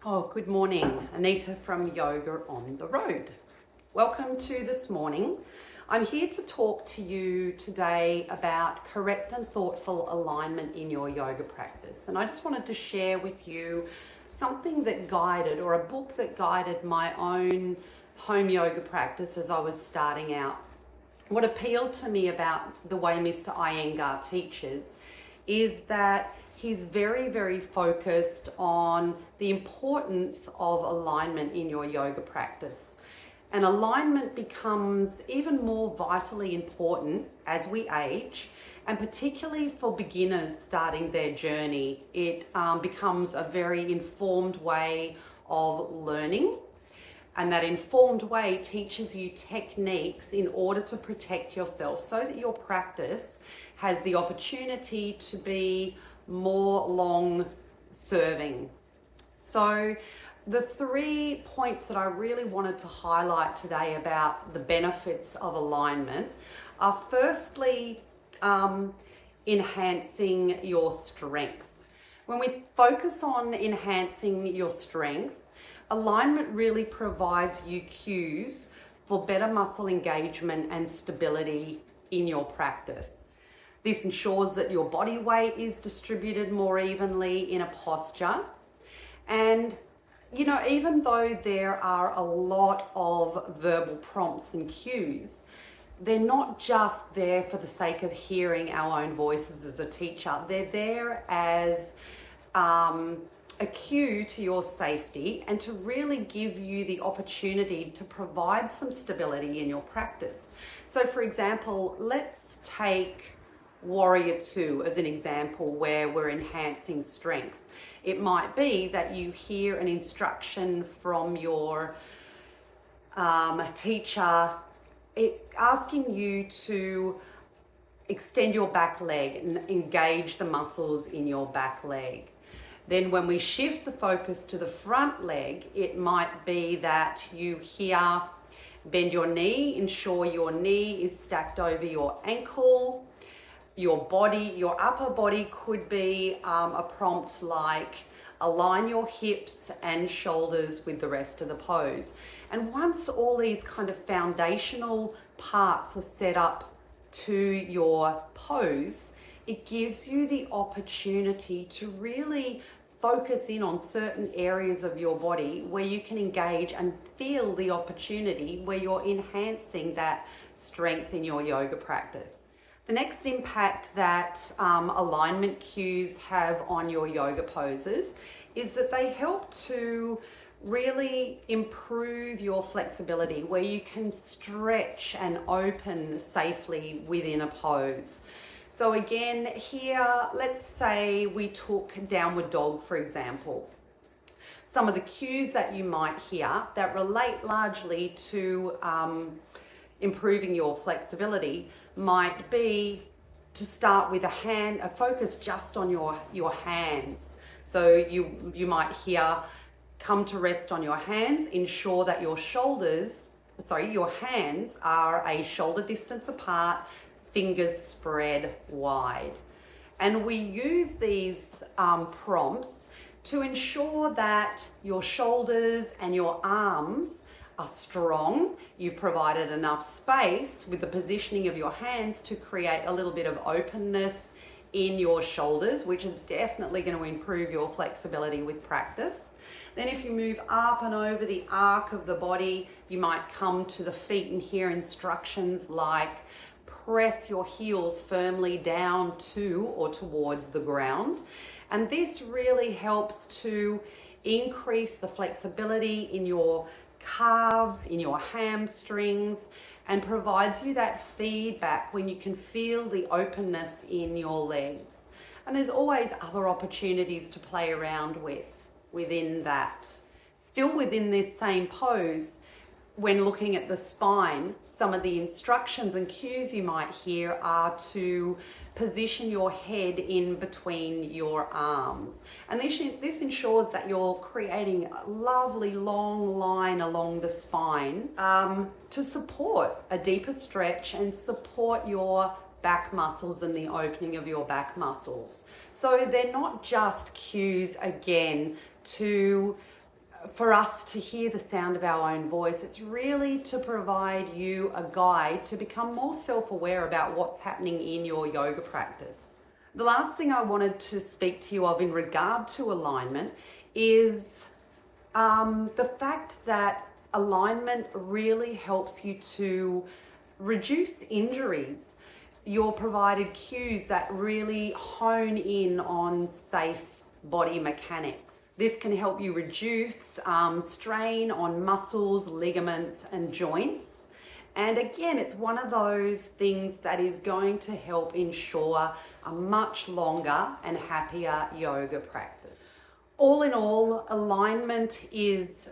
Oh, good morning. Anita from Yoga on the Road. Welcome to this morning. I'm here to talk to you today about correct and thoughtful alignment in your yoga practice. And I just wanted to share with you something that guided, or a book that guided my own home yoga practice as I was starting out. What appealed to me about the way Mr. Iyengar teaches is that he's very, very focused on the importance of alignment in your yoga practice. And alignment becomes even more vitally important as we age, and particularly for beginners starting their journey. It becomes a very informed way of learning. And that informed way teaches you techniques in order to protect yourself so that your practice has the opportunity to be more long serving. So the 3 points that I really wanted to highlight today about the benefits of alignment are firstly, enhancing your strength. When we focus on enhancing your strength, alignment really provides you cues for better muscle engagement and stability in your practice. This ensures that your body weight is distributed more evenly in a posture. And, even though there are a lot of verbal prompts and cues, they're not just there for the sake of hearing our own voices as a teacher. They're there as a cue to your safety and to really give you the opportunity to provide some stability in your practice. So for example, let's take Warrior 2 as an example where we're enhancing strength. It might be that you hear an instruction from your teacher asking you to extend your back leg and engage the muscles in your back leg. Then when we shift the focus to the front leg, it might be that you hear bend your knee, ensure your knee is stacked over your ankle. Your body, your upper body could be a prompt like align your hips and shoulders with the rest of the pose. And once all these kind of foundational parts are set up to your pose, it gives you the opportunity to really focus in on certain areas of your body where you can engage and feel the opportunity where you're enhancing that strength in your yoga practice. The next impact that alignment cues have on your yoga poses is that they help to really improve your flexibility, where you can stretch and open safely within a pose. So again, here, let's say we took downward dog, for example. Some of the cues that you might hear that relate largely to improving your flexibility might be to start with a focus just on your hands. So you might hear come to rest on your hands, ensure that your hands are a shoulder distance apart, fingers spread wide. And we use these prompts to ensure that your shoulders and your arms are strong. You've provided enough space with the positioning of your hands to create a little bit of openness in your shoulders, which is definitely going to improve your flexibility with practice. Then if you move up and over the arc of the body, you might come to the feet and hear instructions like press your heels firmly down to or towards the ground. And this really helps to increase the flexibility in your calves, in your hamstrings, and provides you that feedback when you can feel the openness in your legs. And there's always other opportunities to play around within that. Still within this same pose, when looking at the spine, some of the instructions and cues you might hear are to position your head in between your arms. And this ensures that you're creating a lovely long line along the spine to support a deeper stretch and support your back muscles and the opening of your back muscles. So they're not just cues, again, to for us to hear the sound of our own voice. It's really to provide you a guide to become more self-aware about what's happening in your yoga practice. The last thing I wanted to speak to you of in regard to alignment is the fact that alignment really helps you to reduce injuries. You're provided cues that really hone in on safe body mechanics. This can help you reduce strain on muscles, ligaments, and joints. And again, it's one of those things that is going to help ensure a much longer and happier yoga practice. All in all, alignment is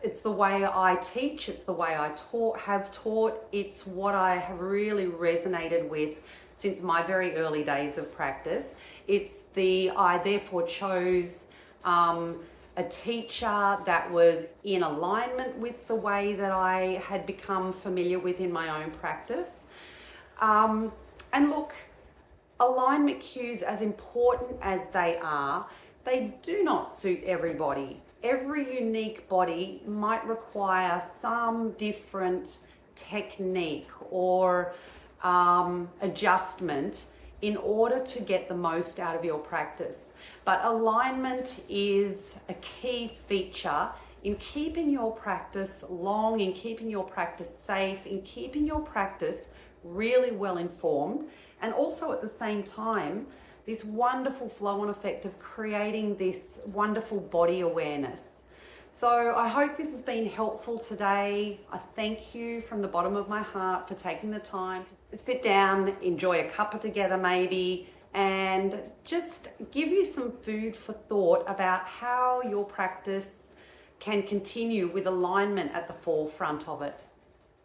it's the way I teach, it's the way I have taught, it's what I have really resonated with since my very early days of practice. I therefore chose a teacher that was in alignment with the way that I had become familiar with in my own practice. And look, alignment cues, as important as they are, they do not suit everybody. Every unique body might require some different technique or adjustment in order to get the most out of your practice. But alignment is a key feature in keeping your practice long, in keeping your practice safe, in keeping your practice really well informed, and also at the same time, this wonderful flow-on effect of creating this wonderful body awareness. So I hope this has been helpful today. I thank you from the bottom of my heart for taking the time to sit down, enjoy a cuppa together maybe, and just give you some food for thought about how your practice can continue with alignment at the forefront of it.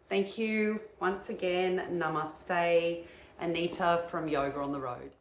Thank you once again. Namaste. Anita from Yoga on the Road.